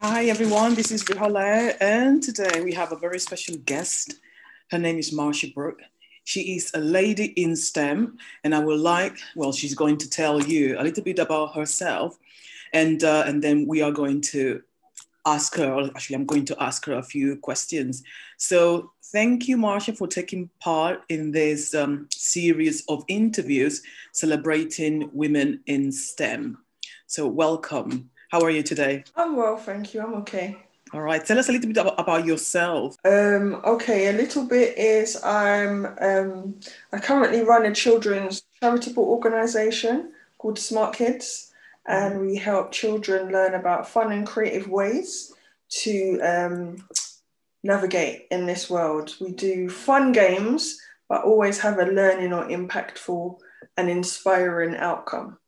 Hi everyone, this is Rihala, and today we have a very special guest. Her name is Marcia Brock. She is a lady in STEM, and she's going to tell you a little bit about herself, and then we are going to ask her, or actually, I'm going to ask her a few questions. So, thank you, Marcia, for taking part in this series of interviews celebrating women in STEM. So, welcome. How are you today? I'm well, thank you. I'm okay. All right. Tell us a little bit about yourself. Okay, a little bit is I currently run a children's charitable organisation called Smart Kids, and we help children learn about fun and creative ways to navigate in this world. We do fun games, but always have a learning or impactful and inspiring outcome.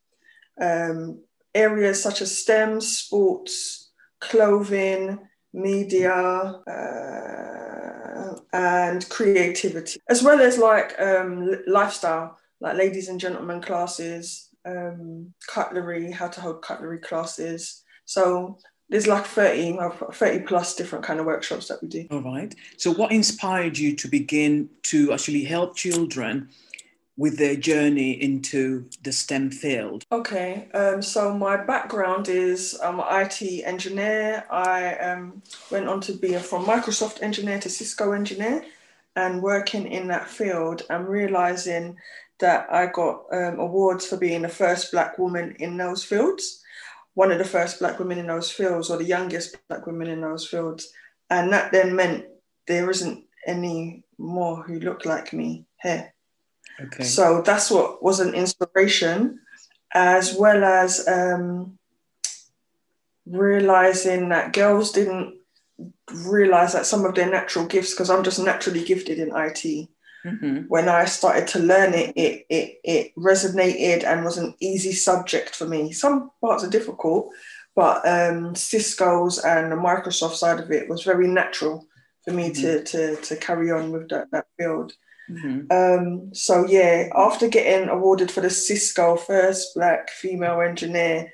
Um, Areas such as STEM, sports, clothing, media, and creativity, as well as lifestyle, like ladies and gentlemen classes, cutlery, how to hold cutlery classes. So there's like 30 plus different kind of workshops that we do. All right. So, what inspired you to begin to actually help children with their journey into the STEM field? Okay, so my background is I'm an IT engineer. I went on to be from Microsoft engineer to Cisco engineer, and working in that field, I'm realizing that I got awards for being the first Black woman in those fields, one of the first Black women in those fields, or the youngest Black women in those fields. And that then meant there isn't any more who look like me here. Okay. So that's what was an inspiration, as well as realizing that girls didn't realize that some of their natural gifts, because I'm just naturally gifted in IT. Mm-hmm. When I started to learn it resonated and was an easy subject for me. Some parts are difficult, but Cisco's and the Microsoft side of it was very natural for me to carry on with that field. Mm-hmm. So yeah, after getting awarded for the Cisco first Black female engineer,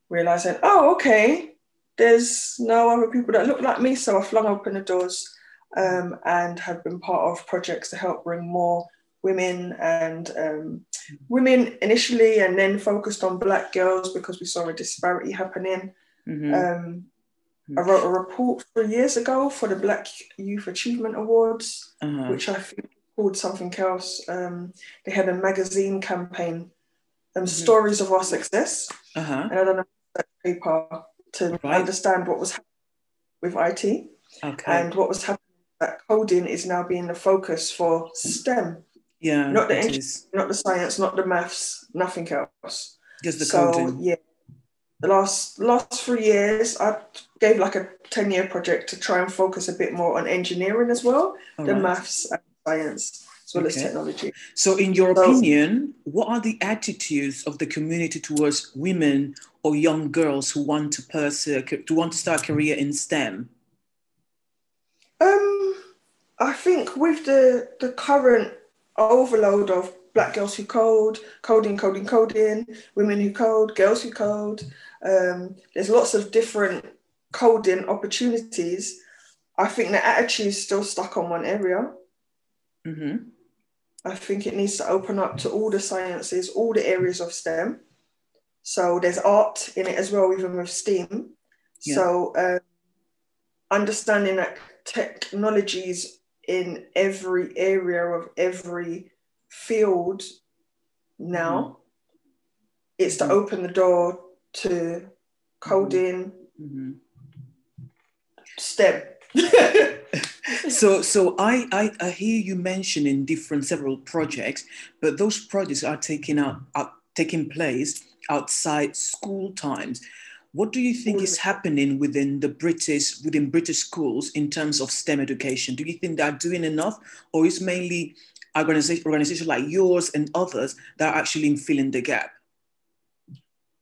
realizing, oh, okay, there's no other people that look like me. So I flung open the doors and have been part of projects to help bring more women and women initially, and then focused on Black girls because we saw a disparity happening. Mm-hmm. I wrote a report 3 years ago for the Black Youth Achievement Awards, which I think called something else. They had a magazine campaign, Stories of Our Success. And I done a paper to understand what was happening with IT and what was happening. That coding is now being the focus for STEM. Yeah, not the engineering, not the science, not the maths, nothing else. Just the coding. So yeah, the last 3 years, I gave like a 10-year project to try and focus a bit more on engineering as well, maths and science, as well as technology. So in your opinion, what are the attitudes of the community towards women or young girls who want to start a career in STEM? I think with the current overload of Black girls who coding, women who code, girls who code, there's lots of different coding opportunities. I think the attitude is still stuck on one area. Mm-hmm. I think it needs to open up to all the sciences, all the areas of STEM. So there's art in it as well, even with STEAM. Yeah. So understanding that technologies in every area of every field now, it's to open the door to coding, STEM. So I hear you mentioning several projects, but those projects are taking place outside school times. What do you think is happening within British schools in terms of STEM education? Do you think they're doing enough, or is mainly organizations like yours and others that are actually filling the gap?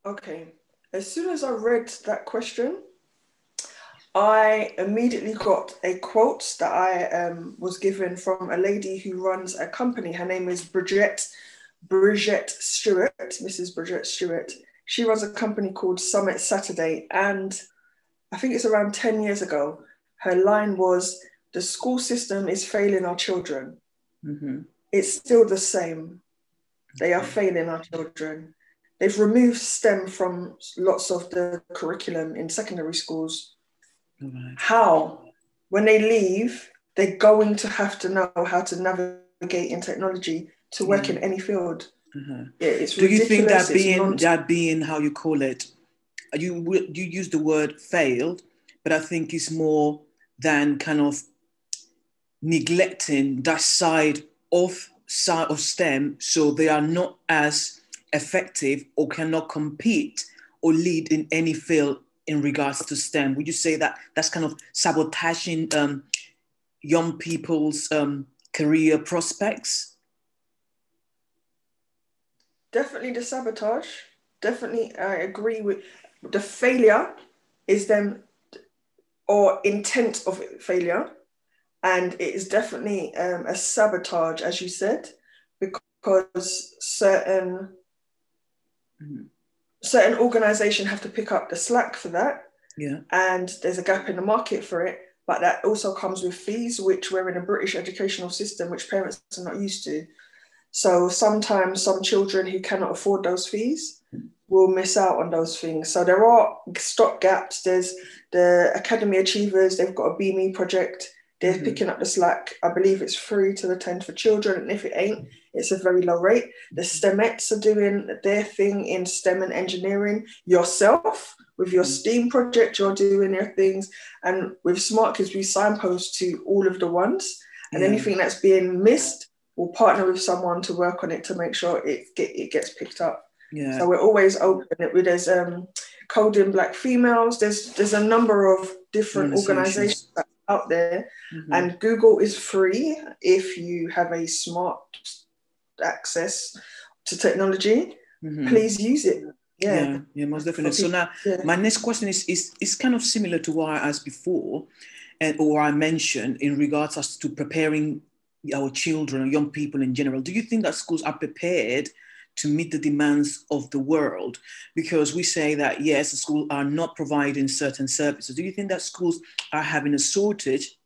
Okay. As soon as I read that question, I immediately got a quote that I was given from a lady who runs a company. Her name is Bridget Stewart, Mrs. Bridget Stewart. She runs a company called Summit Saturday, and I think it's around 10 years ago. Her line was, the school system is failing our children. Mm-hmm. It's still the same. They are failing our children. They've removed STEM from lots of the curriculum in secondary schools. Right. How? When they leave, they're going to have to know how to navigate in technology to work in any field. Uh-huh. It's Do you think ridiculous. that being how you call it, you use the word failed, but I think it's more than kind of neglecting that side of STEM, so they are not as effective or cannot compete or lead in any field in regards to STEM. Would you say that that's kind of sabotaging young people's career prospects? Definitely the sabotage. Definitely, I agree with the failure is them or intent of failure. And it is definitely a sabotage, as you said, because certain organizations have to pick up the slack for that. Yeah. And there's a gap in the market for it. But that also comes with fees, which we're in a British educational system, which parents are not used to. So sometimes some children who cannot afford those fees will miss out on those things. So there are stop gaps. There's the Academy Achievers, they've got a BME project. They're picking up the slack. I believe it's free to attend for children. And if it ain't, it's a very low rate. The STEMettes are doing their thing in STEM and engineering. Yourself, with your STEAM project, you're doing your things. And with Smart Kids, we signpost to all of the ones. And anything that's being missed, we'll partner with someone to work on it to make sure it gets picked up. Yeah. So we're always open. There's Coding Black Females. There's a number of different organizations out there. And Google is free if you have a smart access to technology. Please use it. Yeah, most definitely. So now my next question is kind of similar to what I asked before, or I mentioned in regards as to preparing our children, young people in general. Do you think that schools are prepared to meet the demands of the world? Because we say that, yes, the schools are not providing certain services. Do you think that schools are having a shortage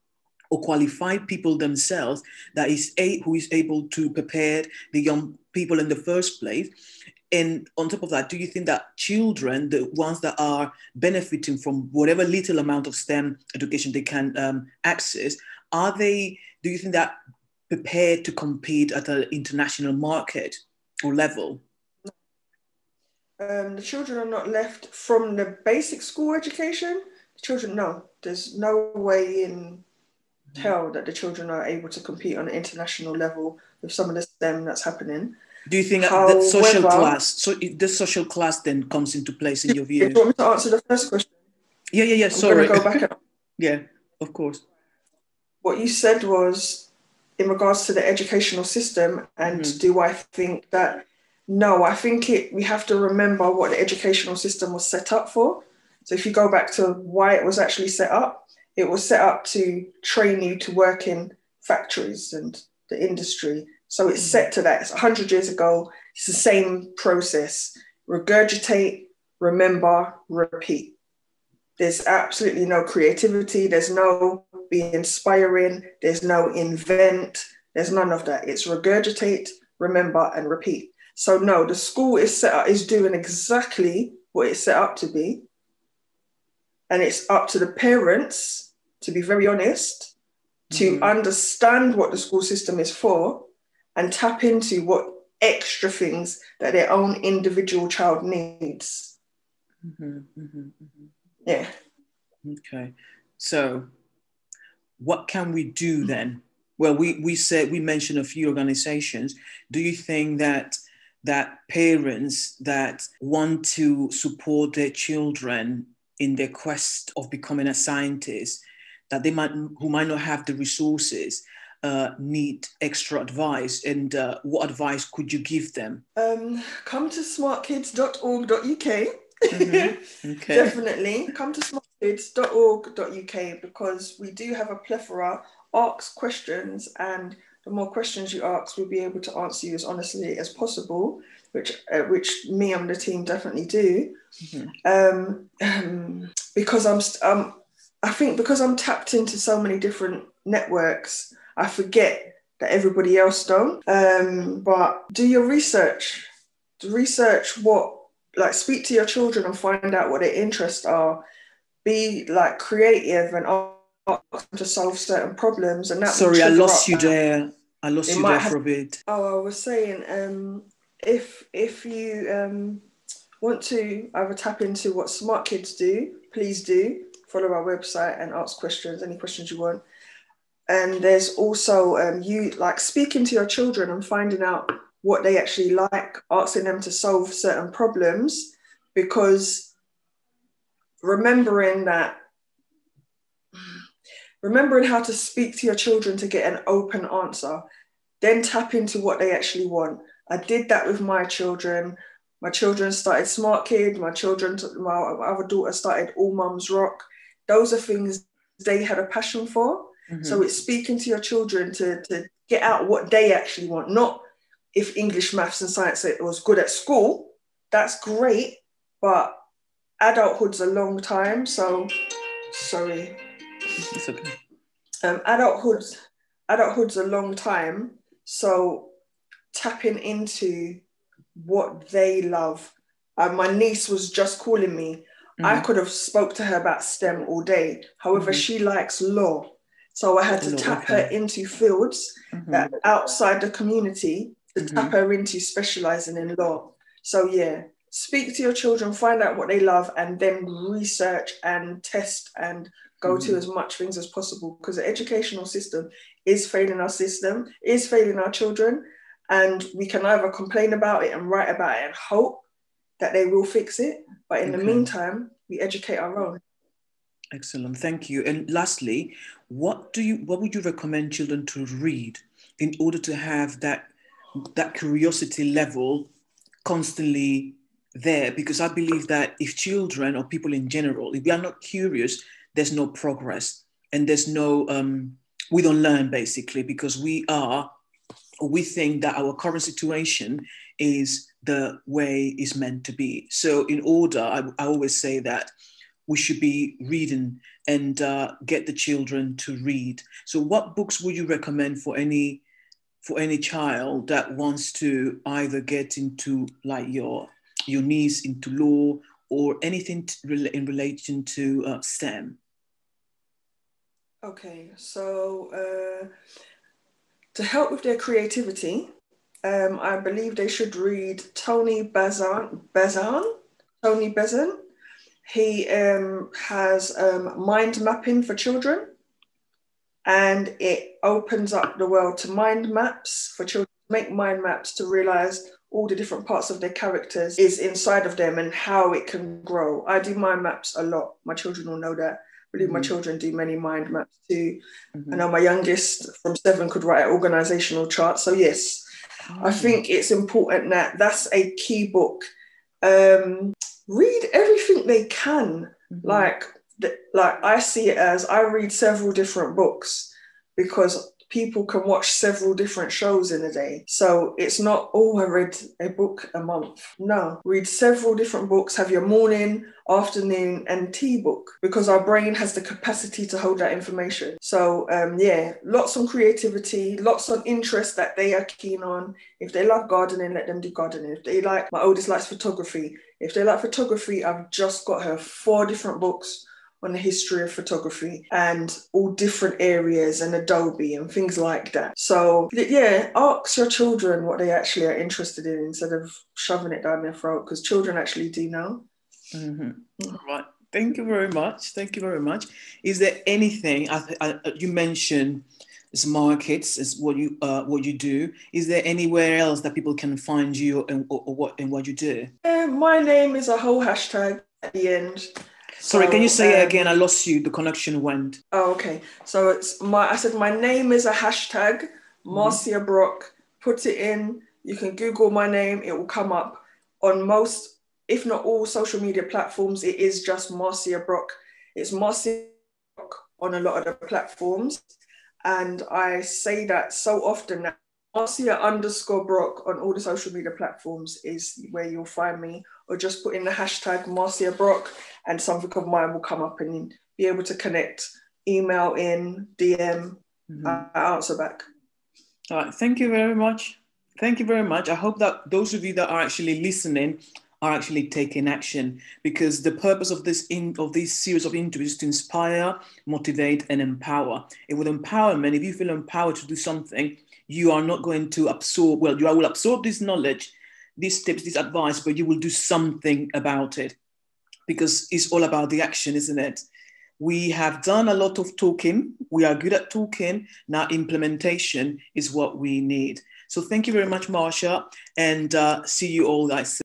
or qualified people themselves who is able to prepare the young people in the first place? And on top of that, do you think that children, the ones that are benefiting from whatever little amount of STEM education they can access, do you think that prepared to compete at an international market or level? The children are not left from the basic school education. The children, no. There's no way in hell that the children are able to compete on an international level with some of the STEM that's happening. Do you think that the social class then comes into place in your view? Do you want me to answer the first question? Yeah. Sorry. Go back Yeah, of course. What you said was in regards to the educational system, and do I think that? No, I think we have to remember what the educational system was set up for. So if you go back to why it was actually set up, it was set up to train you to work in factories and the industry. So it's set to that. It's 100 years ago. It's the same process. Regurgitate, remember, repeat. There's absolutely no creativity. There's no be inspiring. There's no invent. There's none of that. It's regurgitate, remember, and repeat. So no, the school is doing exactly what it's set up to be. And it's up to the parents, to be very honest, to understand what the school system is for and tap into what extra things that their own individual child needs. Yeah. Okay. So what can we do then? Well, we mentioned a few organizations. Do you think that parents that want to support their children in their quest of becoming a scientist, that who might not have the resources, need extra advice? And what advice could you give them? Come to smartkids.org.uk. Okay. Definitely come to smartkids.org.uk, because we do have a plethora. Ask questions, and the more questions you ask, we'll be able to answer you as honestly as possible. which me and the team definitely do. Because I think because I'm tapped into so many different networks, I forget that everybody else don't. But do your research. Research speak to your children and find out what their interests are. Be like creative and ask them to solve certain problems. And that. Sorry, I lost you there. I lost you there for a bit. Oh, I was saying, if you want to either tap into what smart kids do, please do follow our website and ask questions, any questions you want. And there's also you like speaking to your children and finding out what they actually like, asking them to solve certain problems, because remembering how to speak to your children to get an open answer, then tap into what they actually want. I did that with my children. My children started Smart Kid. My other daughter started All Mums Rock. Those are things they had a passion for. So it's speaking to your children to get out what they actually want, not if English, maths and science was good at school. That's great, but adulthood's a long time. So, sorry. It's okay. Adulthood's a long time. So tapping into what they love. My niece was just calling me. I could have spoke to her about STEM all day. However, she likes law. So I had to tap her into fields that outside the community to tap her into specializing in law. So yeah, speak to your children, find out what they love, and then research and test and go to as much things as possible, because the educational system is failing our children, and we can either complain about it and write about it and hope that they will fix it, but in the meantime, we educate our own. Excellent, thank you. And lastly, what would you recommend children to read in order to have that curiosity level constantly there? Because I believe that if children or people in general, if we are not curious, there's no progress, and there's no we don't learn, basically, because we think that our current situation is the way it's meant to be. So in order, I always say that we should be reading and get the children to read. So what books would you recommend for any child that wants to either get into, like your niece, into law or anything in relation to STEM? Okay, so to help with their creativity, I believe they should read Tony Bazan. He has mind mapping for children, and it opens up the world to mind maps for children. Make mind maps to realize all the different parts of their characters is inside of them and how it can grow. I do mind maps a lot. My children will know that. I believe my children do many mind maps too. I know my youngest from 7 could write an organizational chart. So yes, I think it's important that that's a key book. Read everything they can. Like I see it as, I read several different books because people can watch several different shows in a day. So it's not, I read a book a month. No, read several different books, have your morning, afternoon and tea book, because our brain has the capacity to hold that information. So lots on creativity, lots on interest that they are keen on. If they love gardening, let them do gardening. If they like, my oldest likes photography. If they like photography, I've just got her 4 different books on the history of photography and all different areas and Adobe and things like that. So yeah, ask your children what they actually are interested in instead of shoving it down their throat, because children actually do know. All right. Thank you very much. Is there anything you mentioned? Smart Kids is what you do. Is there anywhere else that people can find you and what you do? My name is a whole hashtag at the end. Sorry, can you say it again? I lost you. The connection went. Oh, okay. So I said my name is a hashtag, Marcia Brock. Put it in. You can Google my name. It will come up on most, if not all, social media platforms. It is just Marcia Brock. It's Marcia Brock on a lot of the platforms. And I say that so often that Marcia_Brock on all the social media platforms is where you'll find me, or just put in the hashtag Marcia Brock and something of mine will come up and be able to connect, email in, DM, I answer back. All right, thank you very much. Thank you very much. I hope that those of you that are actually listening are actually taking action, because the purpose of this series of interviews is to inspire, motivate, and empower. And with empowerment, if you feel empowered to do something, you are not going to absorb, well, you will absorb this knowledge, these tips, this advice, but you will do something about it, because it's all about the action, isn't it? We have done a lot of talking. We are good at talking. Now implementation is what we need. So thank you very much, Marcia, and see you all guys soon.